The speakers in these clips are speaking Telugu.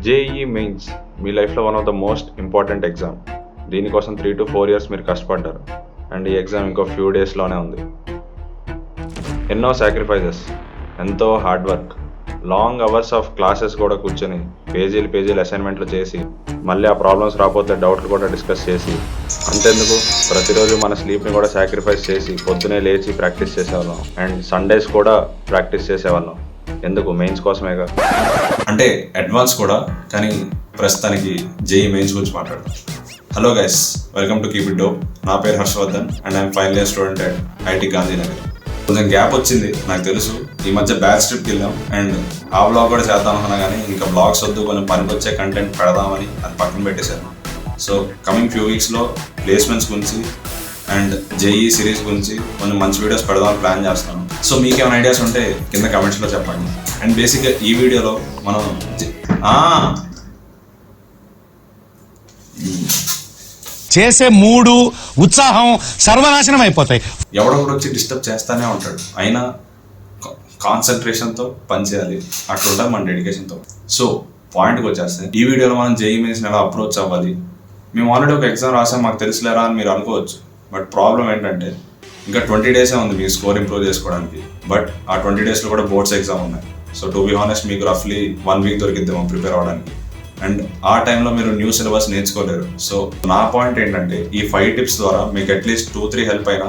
జేఈఈ మెయిన్స్ మీ లైఫ్లో one of the most important exam. దీనికోసం 3 to 4 years మీరు కష్టపడ్డారు అండ్ ఈ ఎగ్జామ్ ఇంకో ఫ్యూ డేస్లోనే ఉంది. ఎన్నో సాక్రిఫైజెస్, ఎంతో hard work, long hours of classes కూడా కూర్చొని పేజీలు అసైన్మెంట్లు చేసి మళ్ళీ ఆ ప్రాబ్లమ్స్ రాకపోతే డౌట్లు కూడా డిస్కస్ చేసి, అంతెందుకు ప్రతిరోజు మన స్లీప్ని కూడా సాక్రిఫైస్ చేసి పొద్దునే లేచి ప్రాక్టీస్ చేసేవాళ్ళం అండ్ సండేస్ కూడా ప్రాక్టీస్ చేసేవాళ్ళం. ఎందుకు? మెయిన్స్ కోసమేగా. అంటే అడ్వాన్స్ కూడా, కానీ ప్రస్తుతానికి జేఈ మెయిన్స్ గురించి మాట్లాడదాం. Hello guys, welcome to keep it dope. నా పేరు Harshavardhan and I'm final year student at IIT Gandhinagar. కొంచెం గ్యాప్ వచ్చింది నాకు తెలుసు. ఈ మధ్య బ్యాచ్ ట్రిప్కి వెళ్ళాం అండ్ ఆ బ్లాగ్ కూడా చేద్దాం అనుకున్నా, కానీ ఇంకా బ్లాగ్స్ వద్దు, కొంచెం పనికొచ్చే కంటెంట్ పెడదామని అది పక్కన పెట్టేశాను. సో కమింగ్ ఫ్యూ వీక్స్లో ప్లేస్మెంట్స్ గురించి అండ్ జేఈ సిరీస్ గురించి కొంచెం మంచి వీడియోస్ పెడదామని ప్లాన్ చేస్తున్నాను. సో మీకు ఏమైనా ఐడియాస్ ఉంటే కింద కమెంట్స్లో చెప్పండి. అండ్ బేసిక్గా ఈ వీడియోలో మనం చేసే మూడు ఉత్సాహం సర్వనాశనం అయిపోతాయి. ఎవడొకడు వచ్చి డిస్టర్బ్ చేస్తానే ఉంటాడు, అయినా కాన్సన్ట్రేషన్తో పనిచేయాలి. అట్లా ఉంటుంది మన డెడికేషన్తో. సో పాయింట్కి వచ్చేస్తే ఈ వీడియోలో మనం జేఈ మెయిన్స్ని ఎలా అప్రోచ్ అవ్వాలి. మేము ఆల్రెడీ ఒక ఎగ్జామ్ రాసాం, మాకు తెలుసులేరా అని మీరు అనుకోవచ్చు. బట్ ప్రాబ్లం ఏంటంటే ఇంకా 20 డేసే ఉంది మీ స్కోర్ ఇంప్రూవ్ చేసుకోవడానికి. బట్ ఆ 20 డేస్లో కూడా బోర్డ్స్ ఎగ్జామ్ ఉన్నాయి. సో టు బి హానెస్ట్ మీకు రఫ్లీ 1 వీక్ దొరికిద్దాం ప్రిపేర్ అవ్వడానికి. అండ్ ఆ టైంలో మీరు న్యూ సిలబస్ నేర్చుకోలేరు. సో నా పాయింట్ ఏంటంటే ఈ 5 టిప్స్ ద్వారా మీకు అట్లీస్ట్ 2-3 హెల్ప్ అయినా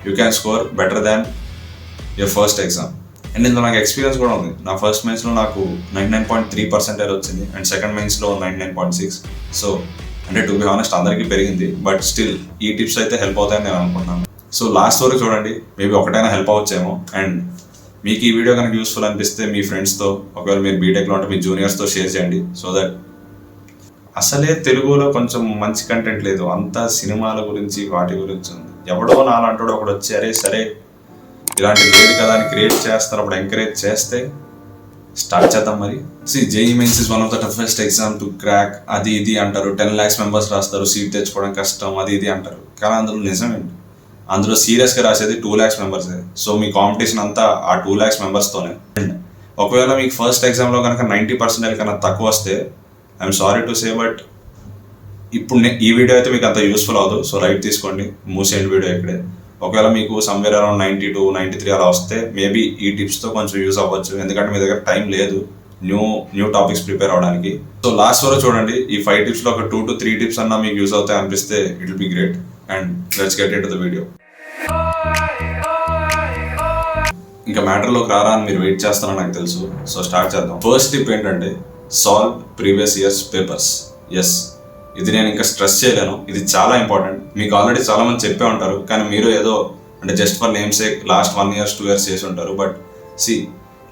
you can score better than your first exam. And ఇందులో నాకు ఎక్స్పీరియన్స్ కూడా ఉంది. నా ఫస్ట్ మెయిన్స్లో నాకు 99.3% వచ్చింది అండ్ సెకండ్ మెయిన్స్లో 99.6. సో అంటే టు బి హానెస్ట్ అందరికీ పెరిగింది, బట్ స్టిల్ ఈ టిప్స్ అయితే హెల్ప్ అవుతాయని నేను అనుకుంటున్నాను. సో లాస్ట్ వరకు చూడండి, మేబీ ఒకటైనా హెల్ప్ అవ్వచ్చేమో. అండ్ మీకు ఈ వీడియో కనుక యూస్ఫుల్ అనిపిస్తే మీ ఫ్రెండ్స్తో, ఒకవేళ మీరు బీటెక్లో ఉంటే మీ జూనియర్స్తో షేర్ చేయండి. సో దట్ అసలే తెలుగులో కొంచెం మంచి కంటెంట్ లేదు, అంతా సినిమాల గురించి వాటి గురించి ఉంది. ఎవడో నాలంటాడు ఒకడు వచ్చి అరే సరే ఇలాంటి లేదు కదా అని క్రియేట్ చేస్తారు, అప్పుడు ఎంకరేజ్ చేస్తే స్టార్ట్ చేద్దాం. మరి JEE mains is one of the toughest exam to crack. అది ఇది అంటారు, 10 lakhs మెంబర్స్ రాస్తారు, సీట్ తెచ్చుకోవడం కష్టం, అది ఇది అంటారు. కానీ అందులో నిజమేంటి, అందులో సీరియస్గా రాసేది 2 lakhs మెంబర్సే. సో మీ కాంపిటీషన్ అంతా ఆ 2 lakhs మెంబర్స్తోనే. అండ్ ఒకవేళ మీకు ఫస్ట్ ఎగ్జామ్లో కనుక 90% కన్నా తక్కువ వస్తే I'm sorry to say, but ఇప్పుడు ఈ వీడియో అయితే మీకు అంత యూస్ఫుల్ అవ్వదు. సో రైట్ తీసుకోండి, మూసేయండి వీడియో ఇక్కడే. ఒకవేళ మీకు సమ్వేర్ అరౌండ్ 92, 93 అలా వస్తే మేబీ ఈ టిప్స్తో కొంచెం యూజ్ అవ్వచ్చు, ఎందుకంటే మీ దగ్గర టైం లేదు న్యూ టాపిక్స్ ప్రిపేర్ అవ్వడానికి. సో లాస్ట్ వరకు చూడండి. ఈ 5 టిప్స్లో ఒక 2 to 3 టిప్స్ అన్నా మీకు యూజ్ అవుతాయి అనిపిస్తే it will be great. And let's get into the video. ఇంకా మ్యాటర్లోకి రారా అని మీరు వెయిట్ చేస్తారని నాకు తెలుసు. సో స్టార్ట్ చేద్దాం. ఫస్ట్ టిప్ ఏంటంటే solve previous years papers. Yes, ఇది నేను ఇంకా స్ట్రెస్ చేయలేను, ఇది చాలా ఇంపార్టెంట్. మీకు ఆల్రెడీ చాలా మంది చెప్పే ఉంటారు, కానీ మీరు ఏదో అంటే just for name sake last 1 year 2 years చేసి ఉంటారు. బట్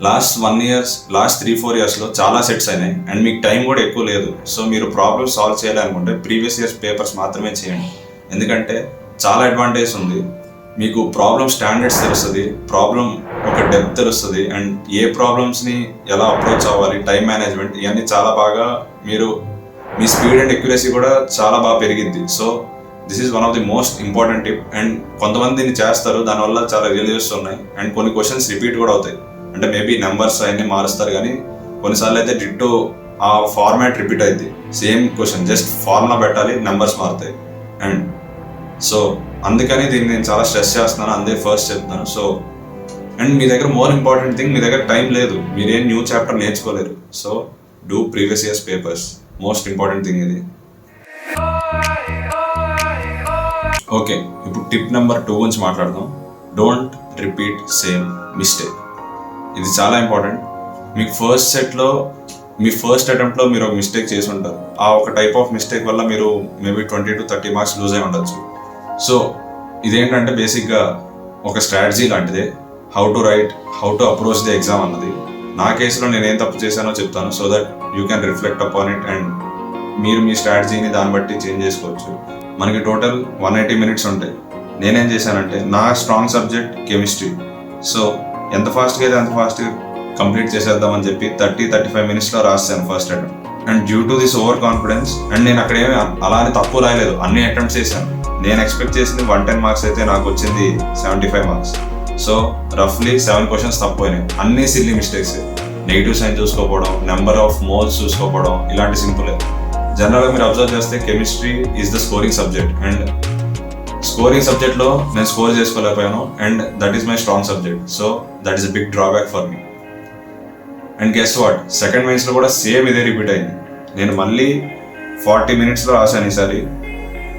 లాస్ట్ 3-4 yearsలో చాలా సెట్స్ అయినాయి అండ్ మీకు టైం కూడా ఎక్కువ లేదు. సో మీరు ప్రాబ్లమ్ సాల్వ్ చేయాలనుకుంటే ప్రీవియస్ ఇయర్స్ పేపర్స్ మాత్రమే చేయండి, ఎందుకంటే చాలా అడ్వాంటేజ్ ఉంది. మీకు ప్రాబ్లమ్ స్టాండర్డ్స్ తెలుస్తుంది, ప్రాబ్లం ఒక డెప్త్ తెలుస్తుంది, అండ్ ఏ ప్రాబ్లమ్స్ని ఎలా అప్రోచ్ అవ్వాలి, టైం మేనేజ్మెంట్, ఇవన్నీ చాలా బాగా మీరు మీ స్పీడ్ అండ్ ఎక్యురసీ కూడా చాలా బాగా పెరిగింది. So this is one of the most important tip. And కొంతమంది దీన్ని చేస్తారు, దానివల్ల చాలా రియలైజెస్ ఉన్నాయి అండ్ కొన్ని క్వశ్చన్స్ రిపీట్ కూడా అవుతాయి. అంటే మేబీ నెంబర్స్ అవన్నీ మారుస్తారు, కానీ కొన్నిసార్లు అయితే డిట్టో ఆ ఫార్మాట్ రిపీట్ అవుతుంది. సేమ్ క్వశ్చన్ జస్ట్ ఫార్ములా పెట్టాలి, నెంబర్స్ మారుతాయి. అండ్ సో అందుకని దీన్ని నేను చాలా స్ట్రెస్ చేస్తున్నాను, అందే ఫస్ట్ చెప్తున్నాను. సో అండ్ మీ దగ్గర మోర్ ఇంపార్టెంట్ థింగ్, మీ దగ్గర టైం లేదు, మీరేం న్యూ చాప్టర్ నేర్చుకోలేరు. So do previous years papers, most important thing ఇది. ఓకే, ఇప్పుడు టిప్ నెంబర్ 2 గురించి మాట్లాడదాం. Don't repeat same mistake. ఇది చాలా ఇంపార్టెంట్. మీకు ఫస్ట్ సెట్లో మీ ఫస్ట్ అటెంప్ట్లో మీరు ఒక మిస్టేక్ చేసి ఉంటారు. ఆ ఒక టైప్ ఆఫ్ మిస్టేక్ వల్ల మీరు మేబీ 20 to 30 marks లూజ్ అయి ఉండొచ్చు. సో ఇదేంటంటే బేసిక్గా ఒక స్ట్రాటజీ లాంటిదే. How to approach the exam అన్నది. నా కేసులో నేనేం తప్పు చేశానో చెప్తాను, so that you can reflect upon it and మీరు మీ స్ట్రాటజీని దాన్ని బట్టి చేంజ్ చేసుకోవచ్చు. మనకి టోటల్ 180 minutes ఉంటాయి. నేనేం చేశానంటే నా స్ట్రాంగ్ సబ్జెక్ట్ కెమిస్ట్రీ, సో ఎంత ఫాస్ట్గా అయితే అంత ఫాస్ట్గా కంప్లీట్ చేసేద్దామని చెప్పి 30-35 minutesలో రాస్తాను first attempt. And due to this over confidence, and నేను అక్కడ ఏమి అలానే తప్పు రాయలేదు, అన్ని అటెంప్ట్స్ చేశాను. నేను ఎక్స్పెక్ట్ చేసింది 110 marks అయితే నాకు వచ్చింది 75 marks. సో రఫ్లీ 7 questions తప్పు అయినాయి, అన్నీ సిల్లీ మిస్టేక్స్. నెగిటివ్ సైన్ చూసుకోకపోవడం, నెంబర్ ఆఫ్ మోల్స్ చూసుకోకపోవడం, ఇలాంటి సింపులే. జనరల్గా మీరు అబ్జర్వ్ చేస్తే chemistry is the scoring subject, and scoring సబ్జెక్ట్లో నేను స్కోర్ చేసుకోలేకపోయాను, and that is my strong subject. So that is a big drawback for me. And guess what, second మెయిన్స్లో కూడా సేమ్ ఇదే రిపీట్ అయింది. నేను మళ్ళీ 40 minutesలో రాశాను.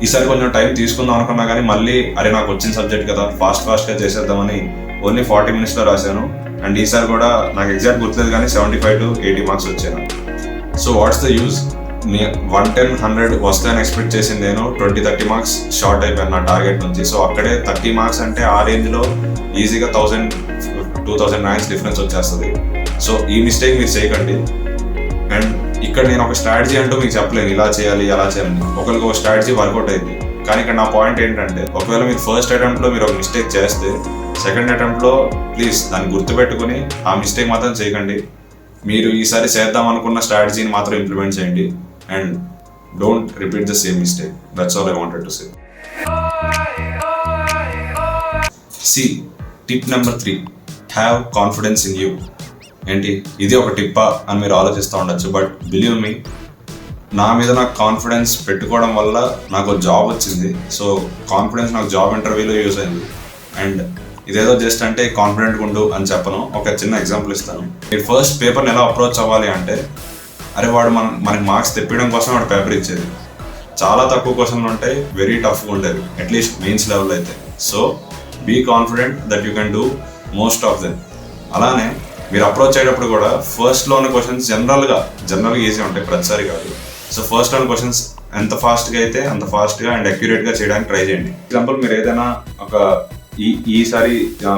ఈసారి కొంచెం టైం తీసుకుందాం అనుకున్నా కానీ మళ్ళీ అరే నాకు వచ్చిన సబ్జెక్ట్ కదా ఫాస్ట్గా చేసేద్దామని ఓన్లీ 40 minutesలో రాశాను. అండ్ ఈసారి కూడా నాకు ఎగ్జాక్ట్ గుర్తులేదు కానీ 75 to 80 marks వచ్చాను. So what's the use? 110, 100 వస్తాయని ఎక్స్పెక్ట్ చేసింది నేను 20-30 marks షార్ట్ అయిపోయాను నా టార్గెట్ నుంచి. సో అక్కడే 30 marks అంటే ఆ రేంజ్లో ఈజీగా 1000-2000 ranks డిఫరెన్స్ వచ్చేస్తుంది. సో ఈ మిస్టేక్ మీరు చేయకండి. అండ్ ఇక్కడ నేను ఒక స్ట్రాటజీ అంటూ మీకు చెప్పలేను ఇలా చేయాలి అలా చేయాలని. ఒకరికి ఒక స్ట్రాటజీ వర్కౌట్ అయింది. కానీ ఇక్కడ నా పాయింట్ ఏంటంటే ఒకవేళ మీరు ఫస్ట్ అటెంప్ట్లో మీరు ఒక మిస్టేక్ చేస్తే సెకండ్ అటెంప్ట్లో ప్లీజ్ దాన్ని గుర్తుపెట్టుకుని ఆ మిస్టేక్ మాత్రం చేయకండి. మీరు ఈసారి చేద్దాం అనుకున్న స్ట్రాటజీని మాత్రం ఇంప్లిమెంట్ చేయండి. And don't repeat the same mistake. That's all I wanted to say. See tip number 3, have confidence in you. ఏంటి ఇది ఒక టిప్పా అని మీరు ఆలోచిస్తూ ఉండొచ్చు, బట్ బిలీవ్ మీ, నా మీద నాకు కాన్ఫిడెన్స్ పెట్టుకోవడం వల్ల నాకు జాబ్ వచ్చింది. సో కాన్ఫిడెన్స్ నాకు జాబ్ ఇంటర్వ్యూలో యూజ్ అయింది. అండ్ ఇదేదో జస్ట్ అంటే కాన్ఫిడెంట్గా ఉండు అని చెప్పను. ఒక చిన్న ఎగ్జాంపుల్ ఇస్తాను. మీరు ఫస్ట్ పేపర్ని ఎలా అప్రోచ్ అవ్వాలి అంటే, అరే వాడు మనకి మార్క్స్ తెప్పించడం కోసం వాడు పేపర్ ఇచ్చేది. చాలా తక్కువ క్వశ్చన్లు ఉంటాయి, వెరీ టఫ్గా ఉండేవి, అట్లీస్ట్ మెయిన్స్ లెవెల్ అయితే. So be confident that you can do most of them. అలానే మీరు అప్రోచ్ అయ్యేటప్పుడు కూడా ఫస్ట్లో ఉన్న క్వశ్చన్స్ జనరల్గా ఈజీ ఉంటాయి, ప్రతిసారి కాదు. సో ఫస్ట్లో ఉన్న క్వశ్చన్స్ ఎంత ఫాస్ట్గా అయితే అంత ఫాస్ట్గా అండ్ అక్యురేట్గా చేయడానికి ట్రై చేయండి. ఎగ్జాంపుల్ మీరు ఏదైనా ఒక ఈసారి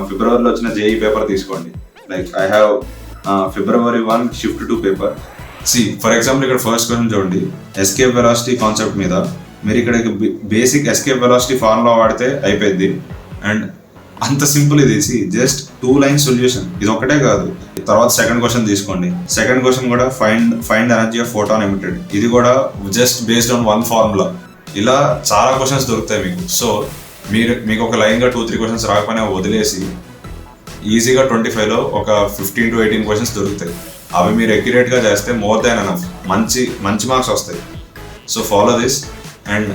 ఫిబ్రవరిలో వచ్చిన జేఈ పేపర్ తీసుకోండి. Like I have February 1 Shift 2 paper. For example ఇక్కడ ఫస్ట్ క్వశ్చన్ చూడండి, ఎస్కేప్ వెలాసిటీ కాన్సెప్ట్ మీద. మీరు ఇక్కడ బేసిక్ ఎస్కేప్ వెలాసిటీ ఫార్ములా వాడితే అయిపోయింది. అండ్ అంత సింపుల్ ఇది. Just 2 lines solution. ఇది ఒకటే కాదు. తర్వాత సెకండ్ క్వశ్చన్ తీసుకోండి. సెకండ్ క్వశ్చన్ కూడా find energy of photon emitted. ఇది కూడా జస్ట్ బేస్డ్ ఆన్ 1 formula. ఇలా చాలా క్వశ్చన్స్ దొరుకుతాయి మీకు. సో మీకు ఒక లైన్గా 2-3 questions రాకపోయినా వదిలేసి ఈజీగా 25లో ఒక 15 to 18 questions దొరుకుతాయి. అవి మీరు అక్యురేట్గా చేస్తే మోర్ దాన్ ఎనఫ్, మంచి మార్క్స్ వస్తాయి. So follow this. అండ్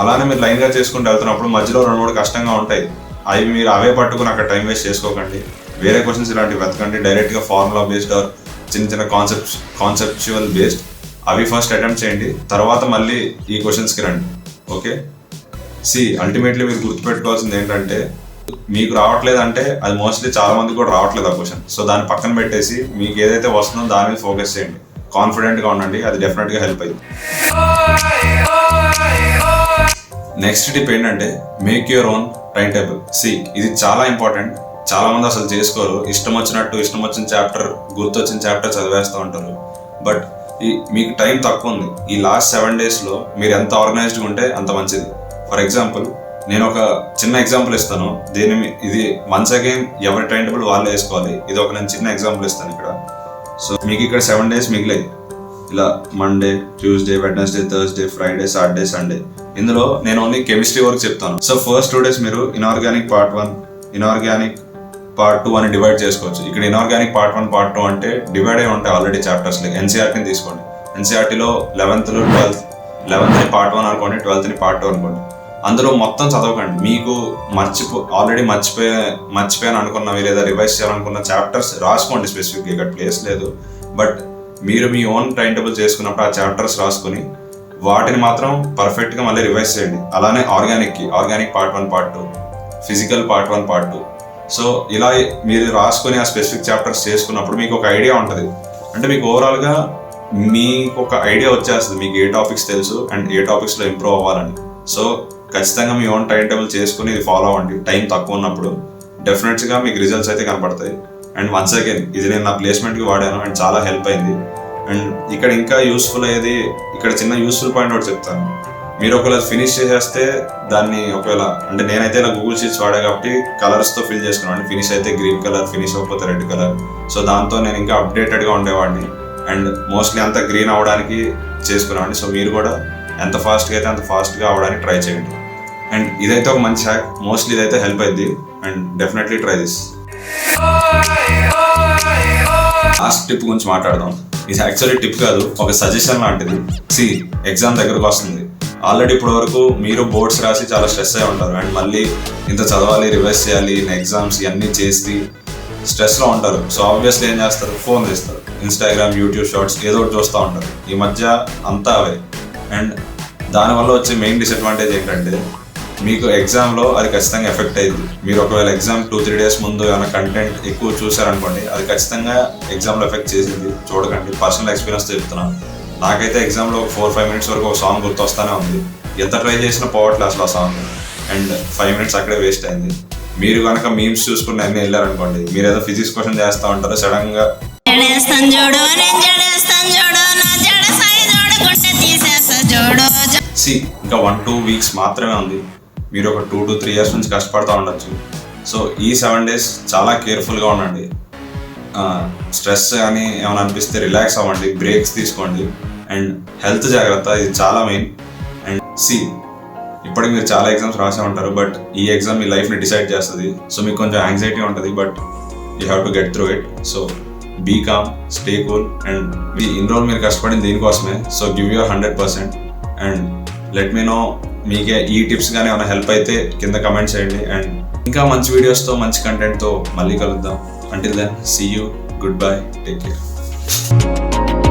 అలానే మీరు లైన్గా చేసుకుంటూ వెళ్తున్నప్పుడు మధ్యలో 2-3 కష్టంగా ఉంటాయి. అవి మీరు అవే పట్టుకుని అక్కడ టైం వేస్ట్ చేసుకోకండి. వేరే క్వశ్చన్స్ ఇలాంటివి వెతకండి. డైరెక్ట్గా ఫార్ములా బేస్డ్ ఆర్ చిన్న కాన్సెప్చువల్ బేస్డ్ అవి ఫస్ట్ అటెంప్ట్ చేయండి. తర్వాత మళ్ళీ ఈ క్వశ్చన్స్కి రండి. ఓకే. అల్టిమేట్లీ మీరు గుర్తుపెట్టుకోవాల్సింది ఏంటంటే, మీకు రావట్లేదంటే అది మోస్ట్లీ చాలా మందికి కూడా రావట్లేదు ఆ క్వశ్చన్. సో దాన్ని పక్కన పెట్టేసి మీకు ఏదైతే వస్తుందో దాని మీద ఫోకస్ చేయండి. కాన్ఫిడెంట్గా ఉండండి, అది డెఫినెట్గా హెల్ప్ అయ్యింది. నెక్స్ట్ టిప్ ఏంటంటే, make your own time table. ఇది చాలా ఇంపార్టెంట్. చాలా మంది అసలు చేసుకోరు. ఇష్టం వచ్చిన చాప్టర్, గుర్తొచ్చిన చాప్టర్ చదివేస్తూ ఉంటారు. బట్ మీకు టైం తక్కువ ఉంది. ఈ లాస్ట్ 7 daysలో మీరు ఎంత ఆర్గనైజ్డ్గా ఉంటే అంత మంచిది. ఫర్ ఎగ్జాంపుల్ నేను ఒక చిన్న ఎగ్జాంపుల్ ఇస్తాను. ఇది వన్స్ అగైన్ ఎవరి టైం టేబుల్ వాళ్ళే వేసుకోవాలి. ఇది ఒక నేను చిన్న ఎగ్జాంపుల్ ఇస్తాను ఇక్కడ. సో మీకు ఇక్కడ 7 days మిగిలాయి. ఇలా Monday, Tuesday, Wednesday, Thursday, Friday, Saturday, Sunday. ఇందులో నేను ఓన్లీ కెమిస్ట్రీ వరకు చెప్తాను. సో ఫస్ట్ 2 days మీరు ఇనార్గానిక్ పార్ట్ 1, ఇనార్గానిక్ పార్ట్ 2 అని డివైడ్ చేసుకోవచ్చు. ఇక్కడ ఇనార్గానిక్ పార్ట్ 1, పార్ట్ 2 అంటే డివైడ్ అయి ఉంటాయి ఆల్రెడీ చాప్టర్స్. లైక్ ఎన్సీఆర్టీని తీసుకోండి. ఎన్సీఆర్టీలో 11th పార్ట్ 1 అనుకోండి, 12th పార్ట్ 2 అనుకోండి. అందులో మొత్తం చదవకండి. మీకు ఆల్రెడీ మర్చిపోయాను అనుకున్నవి లేదా రివైజ్ చేయాలనుకున్న చాప్టర్స్ రాసుకోండి. స్పెసిఫిక్గా ఇక్కడ ప్లేస్ లేదు. బట్ మీరు మీ ఓన్ టైం టేబుల్ చేసుకున్నప్పుడు ఆ చాప్టర్స్ రాసుకుని వాటిని మాత్రం పర్ఫెక్ట్గా మళ్ళీ రివైజ్ చేయండి. అలానే organic part 1, part 2, physical part 1, part 2. So ఇలా మీరు రాసుకొని ఆ స్పెసిఫిక్ చాప్టర్స్ చేసుకున్నప్పుడు మీకు ఒక ఐడియా ఉంటుంది. అంటే మీకు ఓవరాల్గా మీకు ఒక ఐడియా వచ్చేస్తుంది, మీకు ఏ టాపిక్స్ తెలుసు అండ్ ఏ టాపిక్స్లో ఇంప్రూవ్ అవ్వాలని. సో ఖచ్చితంగా మీ ఓన్ టైం టేబుల్ చేసుకుని ఇది ఫాలో అవ్వండి. టైం తక్కువ ఉన్నప్పుడు డెఫినెట్గా మీకు రిజల్ట్స్ అయితే కనపడతాయి. అండ్ వన్స్ అగైన్ ఇది నేను నా ప్లేస్మెంట్కి వాడాను అండ్ చాలా హెల్ప్ అయింది. అండ్ ఇక్కడ ఇంకా యూస్ఫుల్ అయ్యేది, ఇక్కడ చిన్న యూస్ఫుల్ పాయింట్ ఒకటి చెప్తాను. మీరు ఒకవేళ ఫినిష్ చేసేస్తే దాన్ని ఒకవేళ అంటే నేనైతే ఇలా గూగుల్ షీట్స్ వాడా కాబట్టి కలర్స్తో ఫిల్ చేసుకున్నాను. ఫినిష్ అయితే గ్రీన్ కలర్, ఫినిష్ అవ్వకపోతే రెడ్ కలర్. సో దాంతో నేను ఇంకా అప్డేటెడ్గా ఉండేవాడిని అండ్ మోస్ట్లీ అంతా గ్రీన్ అవ్వడానికి చేసుకునేవాడిని. సో మీరు కూడా ఎంత ఫాస్ట్గా అయితే అంత ఫాస్ట్గా అవ్వడానికి ట్రై చేయండి. అండ్ ఇదైతే ఒక మంచి హ్యాక్. మోస్ట్లీ ఇదైతే హెల్ప్ అయింది and definitely try this. Last tip గురించి మాట్లాడదాం. ఇది యాక్చువల్లీ టిప్ కాదు, ఒక సజెషన్ లాంటిది. ఎగ్జామ్ దగ్గరకు వస్తుంది. ఆల్రెడీ ఇప్పటి వరకు మీరు బోర్డ్స్ రాసి చాలా స్ట్రెస్ అయి ఉంటారు. అండ్ మళ్ళీ ఇంత చదవాలి, రివైజ్ చేయాలి, ఎగ్జామ్స్ ఇవన్నీ చేసి స్ట్రెస్లో ఉంటారు. సో ఆబ్వియస్లీ ఏం చేస్తారు, ఫోన్ తీస్తారు, ఇన్స్టాగ్రామ్, యూట్యూబ్ షార్ట్స్ ఏదో ఒకటి చూస్తూ ఉంటారు. ఈ మధ్య అంతా అవే. అండ్ దానివల్ల వచ్చే మెయిన్ డిసడ్వాంటేజ్ ఏంటంటే మీకు ఎగ్జామ్లో అది ఖచ్చితంగా ఎఫెక్ట్ అయ్యింది. మీరు ఒకవేళ ఎగ్జామ్ 2-3 days ముందు ఏమైనా కంటెంట్ ఎక్కువ చూసారనుకోండి, అది ఖచ్చితంగా ఎగ్జామ్లో ఎఫెక్ట్ చేసింది. చూడకండి, పర్సనల్ ఎక్స్పీరియన్స్ చెప్తున్నాను. నాకైతే ఎగ్జామ్లో 4-5 minutes వరకు ఒక సాంగ్ గుర్తొస్తానే ఉంది. ఎంత ట్రై చేసినా పోవట్లేదు అసలు ఆ సాంగ్. అండ్ 5 minutes అక్కడే వేస్ట్ అయింది. మీరు కనుక మీమ్స్ చూసుకుని అన్నీ వెళ్ళారనుకోండి, మీరు ఏదో ఫిజిక్స్ క్వశ్చన్ చేస్తూ ఉంటారు, సడన్గా ఇంకా 1-2 weeks మాత్రమే ఉంది. మీరు ఒక 2-3 years నుంచి కష్టపడుతూ ఉండొచ్చు. సో ఈ 7 days చాలా కేర్ఫుల్గా ఉండండి. స్ట్రెస్ కానీ ఏమైనా అనిపిస్తే రిలాక్స్ అవ్వండి, బ్రేక్స్ తీసుకోండి. అండ్ హెల్త్ జాగ్రత్త, ఇది చాలా మెయిన్. అండ్ ఇప్పటికి మీరు చాలా ఎగ్జామ్స్ రాసే ఉంటారు, బట్ ఈ ఎగ్జామ్ మీ లైఫ్ని డిసైడ్ చేస్తుంది. సో మీకు కొంచెం యాంగ్జైటీ ఉంటుంది, but you have to get through it. So be calm, stay cool. And ఇన్ని రోజులు మీరు కష్టపడింది దీనికోసమే. So give your 100%. And let me know మీకే ఈ టిప్స్ కానీ ఏమైనా హెల్ప్ అయితే కింద కమెంట్ చేయండి. అండ్ ఇంకా మంచి వీడియోస్తో, మంచి కంటెంట్తో మళ్ళీ కలుద్దాం. Until then, see you, goodbye, take care.